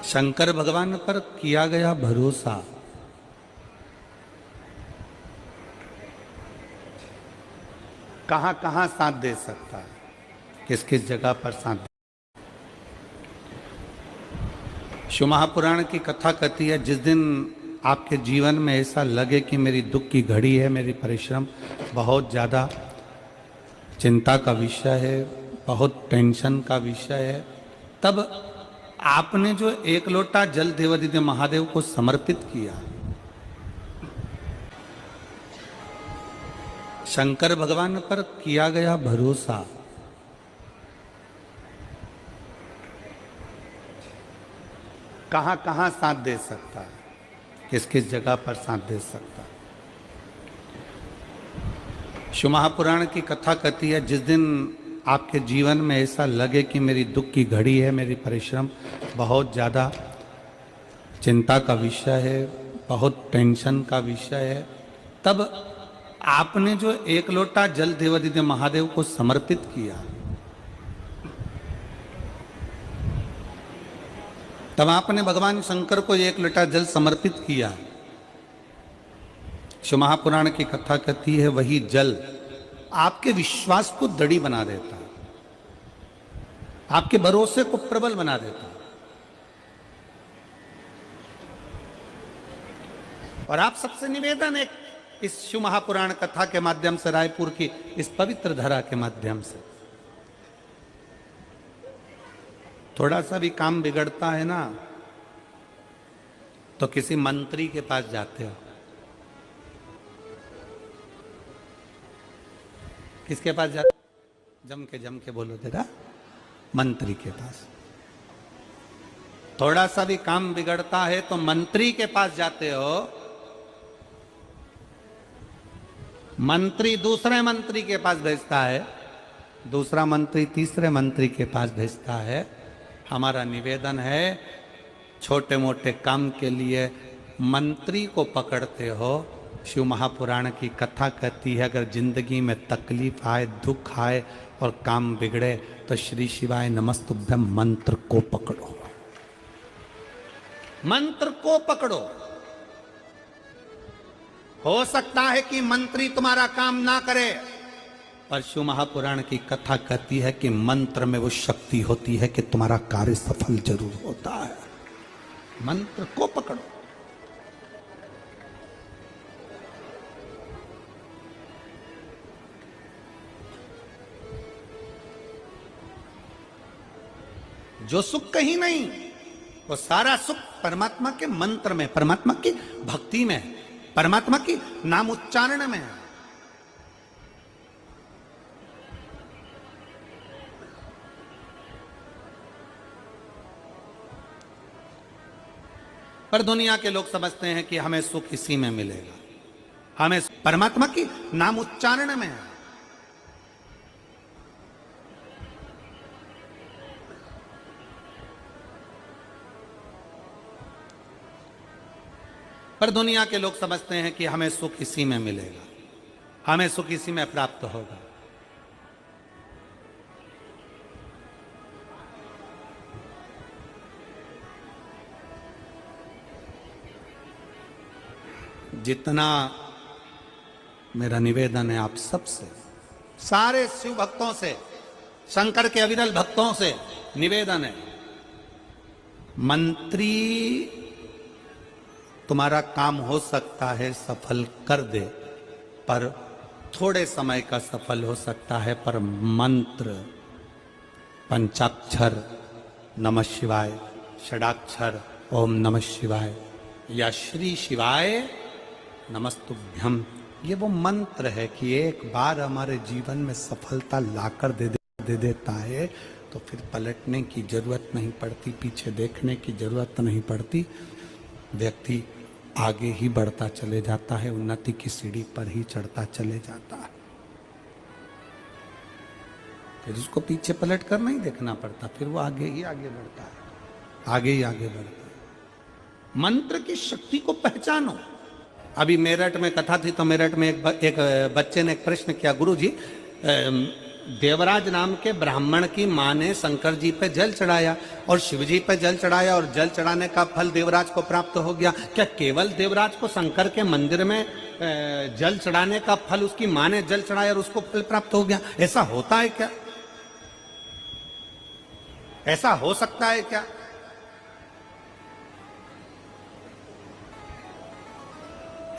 शंकर भगवान पर किया गया भरोसा कहां कहां साथ दे सकता है, किस किस जगह पर साथ दे। शिव महापुराण की कथा कहती है, जिस दिन आपके जीवन में ऐसा लगे कि मेरी दुख की घड़ी है, मेरी परिश्रम बहुत ज़्यादा चिंता का विषय है, बहुत टेंशन का विषय है, तब आपने जो एक लोटा जल देवादिदेव महादेव को समर्पित किया, शंकर भगवान पर किया गया भरोसा कहां कहां साथ दे सकता है, किस किस जगह पर साथ दे सकता है। शिव महापुराण की कथा कहती है, जिस दिन आपके जीवन में ऐसा लगे कि मेरी दुख की घड़ी है, मेरी परिश्रम बहुत ज़्यादा चिंता का विषय है, बहुत टेंशन का विषय है, तब आपने जो एक लोटा जल देवादिदेव महादेव को समर्पित किया, तब आपने भगवान शंकर को एक लोटा जल समर्पित किया। शिव महापुराण की कथा कहती है, वही जल आपके विश्वास को दृढ़ बना देता है, आपके भरोसे को प्रबल बना देता है। और आप सबसे निवेदन है, इस शिव महापुराण कथा के माध्यम से, रायपुर की इस पवित्र धरा के माध्यम से, थोड़ा सा भी काम बिगड़ता है ना, तो किसी मंत्री के पास जाते हो। किसके पास जाते? जम के बोलो जरा, मंत्री के पास। थोड़ा सा भी काम बिगड़ता है तो मंत्री के पास जाते हो। मंत्री दूसरे मंत्री के पास भेजता है, दूसरा मंत्री तीसरे मंत्री के पास भेजता है। हमारा निवेदन है, छोटे मोटे काम के लिए मंत्री को पकड़ते हो। शिव महापुराण की कथा कहती है, अगर जिंदगी में तकलीफ आए, दुख आए और काम बिगड़े, तो श्री शिवाय नमस्तुभ्यम मंत्र को पकड़ो, मंत्र को पकड़ो। हो सकता है कि मंत्री तुम्हारा काम ना करे, पर शिव महापुराण की कथा कहती है कि मंत्र में वो शक्ति होती है कि तुम्हारा कार्य सफल जरूर होता है। मंत्र को पकड़ो। जो सुख कहीं नहीं, वो सारा सुख परमात्मा के मंत्र में, परमात्मा की भक्ति में, परमात्मा की नाम उच्चारण में है। पर दुनिया के लोग समझते हैं कि हमें सुख इसी में मिलेगा, हमें परमात्मा की नाम उच्चारण में है। पर दुनिया के लोग समझते हैं कि हमें सुख इसी में मिलेगा, हमें सुख इसी में प्राप्त होगा। जितना मेरा निवेदन है आप सबसे, सारे शिव भक्तों से, शंकर के अविरल भक्तों से निवेदन है, मंत्री तुम्हारा काम हो सकता है सफल कर दे, पर थोड़े समय का सफल हो सकता है, पर मंत्र पंचाक्षर नमः शिवाय, षडाक्षर ओम नमः शिवाय या श्री शिवाय नमस्तुभ्यम, ये वो मंत्र है कि एक बार हमारे जीवन में सफलता लाकर दे देता है, तो फिर पलटने की जरूरत नहीं पड़ती, पीछे देखने की जरूरत नहीं पड़ती। व्यक्ति आगे ही बढ़ता चले जाता है, उन्नति की सीढ़ी पर ही चढ़ता चले जाता है। फिर उसको पीछे पलट कर नहीं देखना पड़ता, फिर वो आगे ही आगे बढ़ता है, आगे ही आगे बढ़ता है। मंत्र की शक्ति को पहचानो। अभी मेरठ में कथा थी, तो मेरठ में एक बच्चे ने एक प्रश्न किया, गुरुजी देवराज नाम के ब्राह्मण की मां ने शंकर जी पे जल चढ़ाया और शिव जी पे जल चढ़ाया और जल चढ़ाने का फल देवराज को प्राप्त हो गया। क्या केवल देवराज को शंकर के मंदिर में जल चढ़ाने का फल उसकी मां ने जल चढ़ाया और उसको फल प्राप्त हो गया? ऐसा होता है क्या? ऐसा हो सकता है क्या?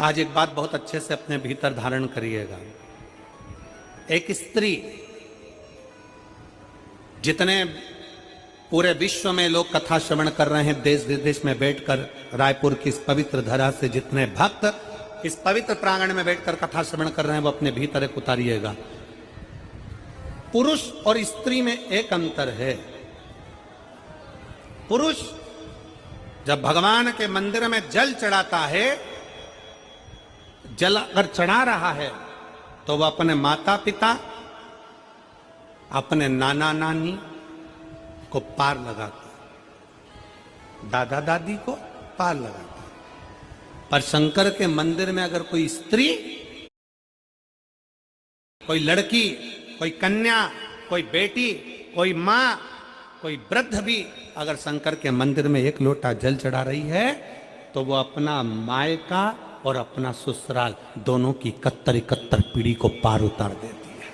आज एक बात बहुत अच्छे से अपने भीतर धारण करिएगा। एक स्त्री, जितने पूरे विश्व में लोग कथा श्रवण कर रहे हैं, देश विदेश में बैठकर, रायपुर की इस पवित्र धरा से जितने भक्त इस पवित्र प्रांगण में बैठकर कथा श्रवण कर रहे हैं, वो अपने भीतर एक उतारिएगा। पुरुष और स्त्री में एक अंतर है। पुरुष जब भगवान के मंदिर में जल चढ़ाता है, जल अगर चढ़ा रहा है तो वह अपने माता पिता, अपने नाना नानी को पार लगाता, दादा दादी को पार लगाता। पर शंकर के मंदिर में अगर कोई स्त्री, कोई लड़की, कोई कन्या, कोई बेटी, कोई मां, कोई वृद्ध भी अगर शंकर के मंदिर में एक लोटा जल चढ़ा रही है तो वो अपना मायका और अपना ससुराल दोनों की 71 पीढ़ी को पार उतार देती है।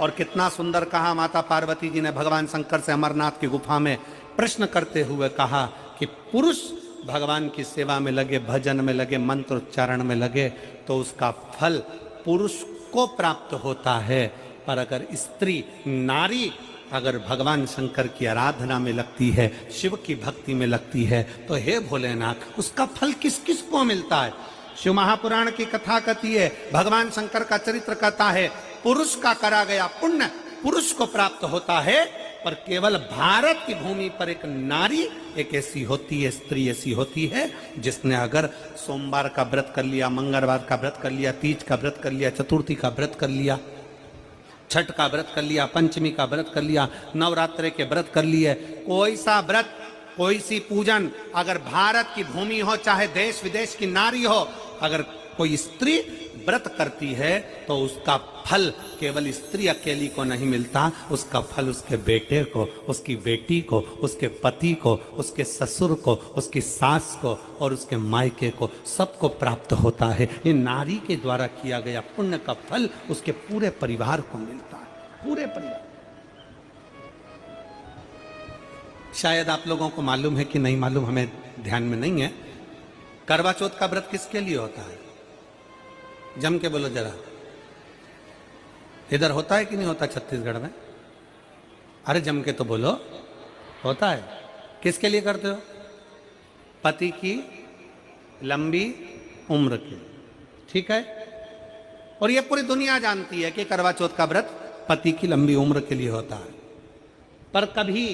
और कितना सुंदर कहा माता पार्वती जी ने भगवान शंकर से अमरनाथ की गुफा में प्रश्न करते हुए कहा कि पुरुष भगवान की सेवा में लगे, भजन में लगे, मंत्र उच्चारण में लगे तो उसका फल पुरुष को प्राप्त होता है, पर अगर स्त्री, नारी अगर भगवान शंकर की आराधना में लगती है, शिव की भक्ति में लगती है, तो हे भोलेनाथ उसका फल किस किस को मिलता है? शिव महापुराण की कथा कहती है, भगवान शंकर का चरित्र कहता है, पुरुष का करा गया पुण्य पुरुष को प्राप्त होता है, पर केवल भारत की भूमि पर एक नारी एक ऐसी होती है, स्त्री ऐसी होती है, जिसने अगर सोमवार का व्रत कर लिया, मंगलवार का व्रत कर लिया, तीज का व्रत कर लिया, चतुर्थी का व्रत कर लिया, छठ का व्रत कर लिया, पंचमी का व्रत कर लिया, नवरात्रि के व्रत कर लिए, कोई सा व्रत, कोई सी पूजन अगर भारत की भूमि हो, चाहे देश विदेश की नारी हो, अगर कोई स्त्री व्रत करती है तो उसका फल केवल स्त्री अकेली को नहीं मिलता, उसका फल उसके बेटे को, उसकी बेटी को, उसके पति को, उसके ससुर को, उसकी सास को और उसके मायके को, सबको प्राप्त होता है। ये नारी के द्वारा किया गया पुण्य का फल उसके पूरे परिवार को मिलता है, पूरे परिवार। शायद आप लोगों को मालूम है कि नहीं मालूम, हमें ध्यान में नहीं है, करवा चौथ का व्रत किसके लिए होता है? जम के बोलो जरा, इधर होता है कि नहीं होता छत्तीसगढ़ में? अरे जम के तो बोलो, होता है। किसके लिए करते हो? पति की लंबी उम्र के, ठीक है? और ये पूरी दुनिया जानती है कि करवा चौथ का व्रत पति की लंबी उम्र के लिए होता है। पर कभी